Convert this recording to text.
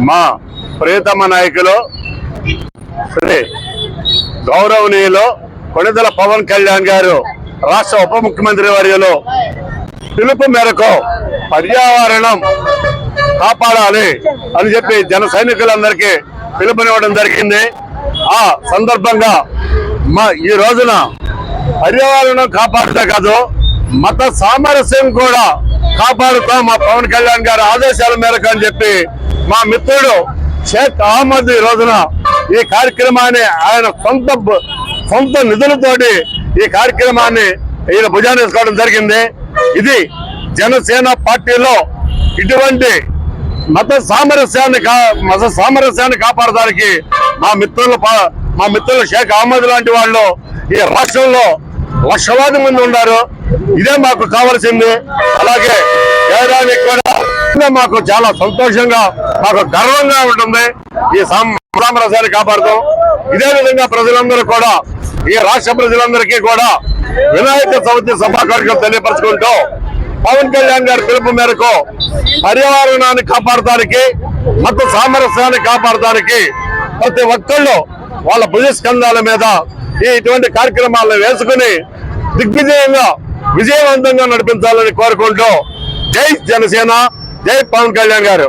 మా ప్రియతమ నాయకులు శ్రీ గౌరవనీయులు కొణిదెల పవన్ కళ్యాణ్ గారు రాష్ట్ర ఉప ముఖ్యమంత్రి వర్యులు పిలుపు మేరకు పర్యావరణం కాపాడాలి అని చెప్పి జన సైనికులందరికీ పిలుపునివ్వడం జరిగింది. ఆ సందర్భంగా ఈ రోజున పర్యావరణం కాపాడుతా కాదు, మత సామరస్యం కూడా కాపాడుతాం మా పవన్ కళ్యాణ్ గారి ఆదేశాల మేరకు అని చెప్పి మా మిత్రుడు షేక్ అహ్మద్ ఈ రోజున ఈ కార్యక్రమాన్ని ఆయన సొంత నిధులతోటి ఈ కార్యక్రమాన్ని ఈయన భుజాన్ని వేసుకోవడం జరిగింది. ఇది జనసేన పార్టీలో ఇటువంటి మత సామరస్యాన్ని కాపాడడానికి మా మిత్రులు షేక్ అహ్మద్ లాంటి వాళ్ళు ఈ రాష్ట్రంలో లక్షలాది మంది ఉన్నారు. ఇదే మాకు కావాల్సింది. అలాగే చేయడానికి కూడా మాకు చాలా సంతోషంగా మాకు గర్వంగా ఉంటుంది. ఈ సామరస్యాన్ని కాపాడుతాం. ఇదే విధంగా ప్రజలందరూ కూడా ఈ రాష్ట్ర ప్రజలందరికీ కూడా వినాయక చవితి శుభాకాంక్షలు తెలియపరచుకుంటూ పవన్ కళ్యాణ్ గారి పిలుపు మేరకు పర్యావరణాన్ని కాపాడటానికి మత సామరస్యాన్ని కాపాడటానికి ప్రతి ఒక్కళ్ళు వాళ్ళ భుజస్కంధాల మీద ఇటువంటి కార్యక్రమాలను వేసుకుని విజయవంతంగా నడిపించాలని కోరుకుంటూ జై జనసేన, జై పవన్ కళ్యాణ్ గారు.